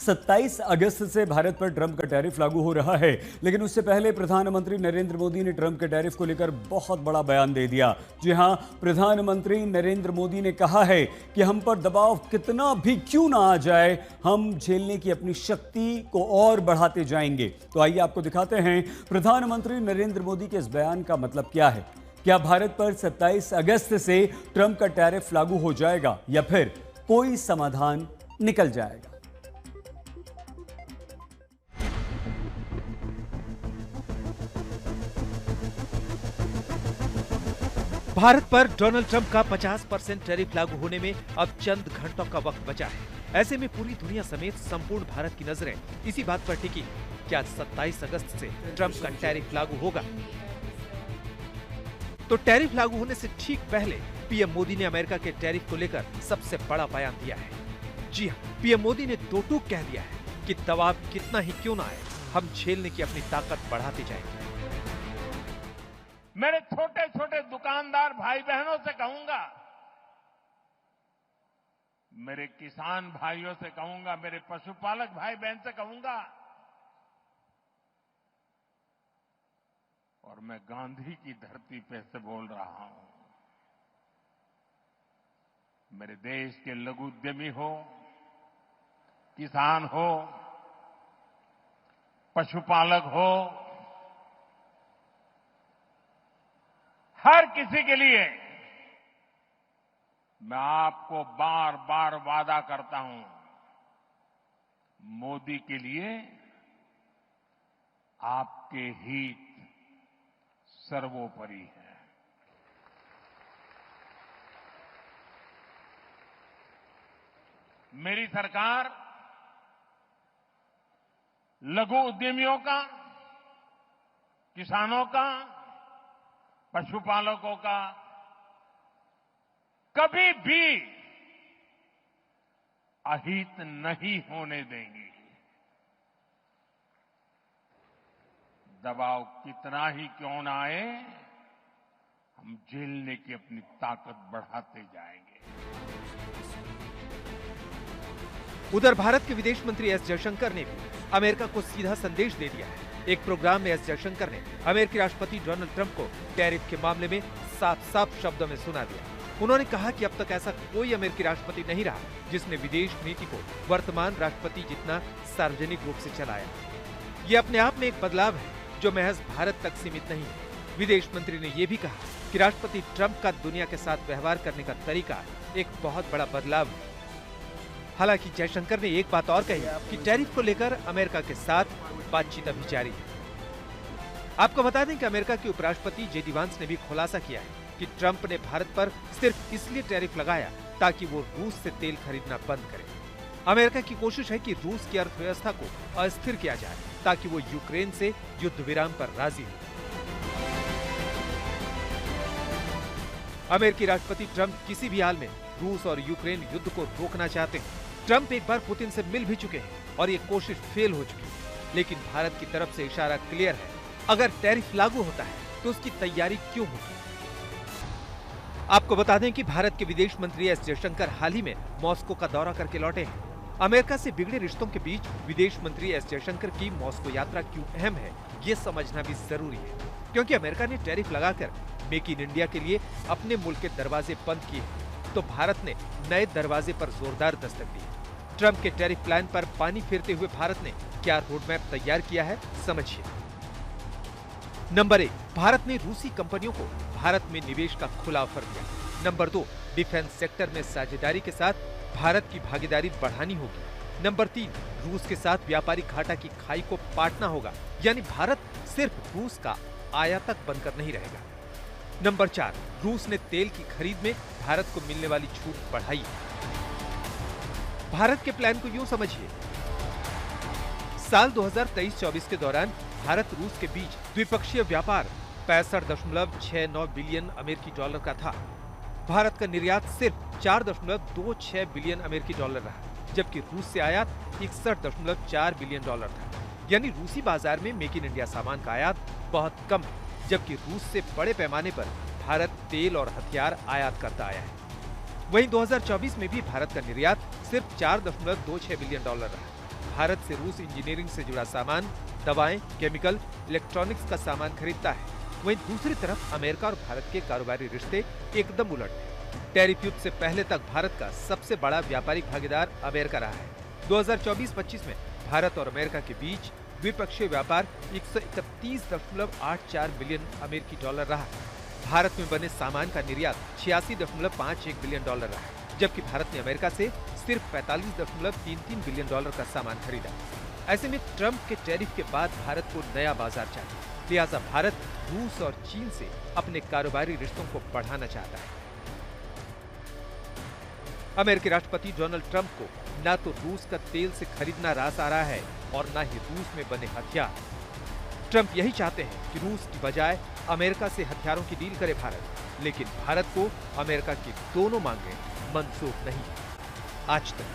27 अगस्त से भारत पर ट्रंप का टैरिफ लागू हो रहा है, लेकिन उससे पहले प्रधानमंत्री नरेंद्र मोदी ने ट्रंप के टैरिफ को लेकर बहुत बड़ा बयान दे दिया। जी हां, प्रधानमंत्री नरेंद्र मोदी ने कहा है कि हम पर दबाव कितना भी क्यों ना आ जाए, हम झेलने की अपनी शक्ति को और बढ़ाते जाएंगे। तो आइए आपको दिखाते हैं प्रधानमंत्री नरेंद्र मोदी के इस बयान का मतलब क्या है। क्या भारत पर 27 अगस्त से ट्रंप का टैरिफ लागू हो जाएगा या फिर कोई समाधान निकल जाएगा? भारत पर डोनाल्ड ट्रंप का 50% टैरिफ लागू होने में अब चंद घंटों का वक्त बचा है। ऐसे में पूरी दुनिया समेत संपूर्ण भारत की नजरें इसी बात पर टिकी, क्या 27 अगस्त से ट्रंप का टैरिफ लागू होगा? तो टैरिफ लागू होने से ठीक पहले पीएम मोदी ने अमेरिका के टैरिफ को लेकर सबसे बड़ा बयान दिया है। जी हां, पीएम मोदी ने दो टूक कह दिया है कि दबाव कितना ही क्यों ना आए, हम झेलने की अपनी ताकत बढ़ाते जाएंगे। मेरे छोटे छोटे दुकानदार भाई बहनों से कहूंगा, मेरे किसान भाइयों से कहूंगा, मेरे पशुपालक भाई बहन से कहूंगा, और मैं गांधी की धरती पे से बोल रहा हूं, मेरे देश के लघु उद्यमी हो, किसान हो, पशुपालक हो, हर किसी के लिए मैं आपको बार बार वादा करता हूं, मोदी के लिए आपके हित सर्वोपरि है। मेरी सरकार लघु उद्यमियों का, किसानों का, पशुपालकों का कभी भी अहित नहीं होने देंगी। दबाव कितना ही क्यों ना आए, हम झेलने की अपनी ताकत बढ़ाते जाएंगे। उधर भारत के विदेश मंत्री एस जयशंकर ने भी अमेरिका को सीधा संदेश दे दिया है। एक प्रोग्राम में एस जयशंकर ने अमेरिकी राष्ट्रपति डोनाल्ड ट्रंप को टैरिफ के मामले में साफ शब्दों में सुना दिया। उन्होंने कहा कि अब तक ऐसा कोई अमेरिकी राष्ट्रपति नहीं रहा जिसने विदेश नीति को वर्तमान राष्ट्रपति जितना सार्वजनिक रूप से चलाया। ये अपने आप में एक बदलाव है जो महज भारत तक सीमित नहीं है। विदेश मंत्री ने यह भी कहा कि राष्ट्रपति ट्रंप का दुनिया के साथ व्यवहार करने का तरीका एक बहुत बड़ा बदलाव है। हालांकि जयशंकर ने एक बात और कही कि टैरिफ को लेकर अमेरिका के साथ बातचीत अभी जारी है। आपको बता दें कि अमेरिका के उपराष्ट्रपति जेडी वांस ने भी खुलासा किया है कि ट्रंप ने भारत पर सिर्फ इसलिए टैरिफ लगाया ताकि वो रूस से तेल खरीदना बंद करे। अमेरिका की कोशिश है कि रूस की अर्थव्यवस्था को अस्थिर किया जाए ताकि वो यूक्रेन से युद्ध विराम पर राजी हो। अमेरिकी राष्ट्रपति ट्रंप किसी भी हाल में रूस और यूक्रेन युद्ध को रोकना चाहते हैं। ट्रंप एक बार पुतिन से मिल भी चुके हैं और ये कोशिश फेल हो चुकी है, लेकिन भारत की तरफ से इशारा क्लियर है, अगर टैरिफ लागू होता है तो उसकी तैयारी क्यों होगी। आपको बता दें कि भारत के विदेश मंत्री एस जयशंकर हाल ही में मॉस्को का दौरा करके लौटे हैं। अमेरिका से बिगड़े रिश्तों के बीच विदेश मंत्री एस जयशंकर की मॉस्को यात्रा क्यों अहम है, ये समझना भी जरूरी है, क्योंकि अमेरिका ने टैरिफ लगाकर मेक इन इंडिया के लिए अपने मुल्क के दरवाजे बंद किए, तो भारत ने नए दरवाजे पर जोरदार दस्तक दी। ट्रंप के टैरिफ प्लान पर पानी फेरते हुए भारत ने क्या रोडमैप तैयार किया है, समझिए। नंबर 1, भारत ने रूसी कंपनियों को भारत में निवेश का खुला ऑफर दिया। नंबर 2, डिफेंस सेक्टर में साझेदारी के साथ भारत की भागीदारी बढ़ानी होगी। नंबर 3, रूस के साथ व्यापारिक घाटा की खाई को पाटना होगा, यानी भारत सिर्फ रूस का आयातक बनकर नहीं रहेगा। नंबर 4, रूस ने तेल की खरीद में भारत को मिलने वाली छूट बढ़ाई। भारत के प्लान को यूं समझिए, साल 2023-24 के दौरान भारत रूस के बीच द्विपक्षीय व्यापार 65.69 बिलियन अमेरिकी डॉलर का था। भारत का निर्यात सिर्फ 4.26 बिलियन अमेरिकी डॉलर रहा, जबकि रूस से आयात 61.4 बिलियन डॉलर था। यानी रूसी बाजार में मेक इन इंडिया सामान का आयात बहुत कम है, जबकि रूस से बड़े पैमाने पर भारत तेल और हथियार आयात करता आया है। वहीं 2024 में भी भारत का निर्यात सिर्फ 4.26 बिलियन डॉलर रहा। भारत से रूस इंजीनियरिंग से जुड़ा सामान, दवाएं, केमिकल, इलेक्ट्रॉनिक्स का सामान खरीदता है। वहीं दूसरी तरफ अमेरिका और भारत के कारोबारी रिश्ते एकदम उलट हैं। टैरिफ युद्ध से पहले तक भारत का सबसे बड़ा व्यापारिक भागीदार अमेरिका रहा है। 2024-25 में भारत और अमेरिका के बीच द्विपक्षीय व्यापार 131.84 बिलियन अमेरिकी डॉलर रहा। भारत में बने सामान का निर्यात 86.51 बिलियन डॉलर रहा, जबकि भारत ने अमेरिका से सिर्फ 45.33 बिलियन डॉलर का सामान खरीदा। ऐसे में ट्रंप के टैरिफ के बाद भारत को नया बाजार चाहिए, लिहाजा भारत रूस और चीन से अपने कारोबारी रिश्तों को बढ़ाना चाहता है। अमेरिकी राष्ट्रपति डोनाल्ड ट्रंप को न तो रूस का तेल से खरीदना रास आ रहा है और न ही रूस में बने हथियार। ट्रंप यही चाहते हैं कि रूस की बजाय अमेरिका से हथियारों की डील करे भारत, लेकिन भारत को अमेरिका की दोनों मांगें मंजूर नहीं। आज तक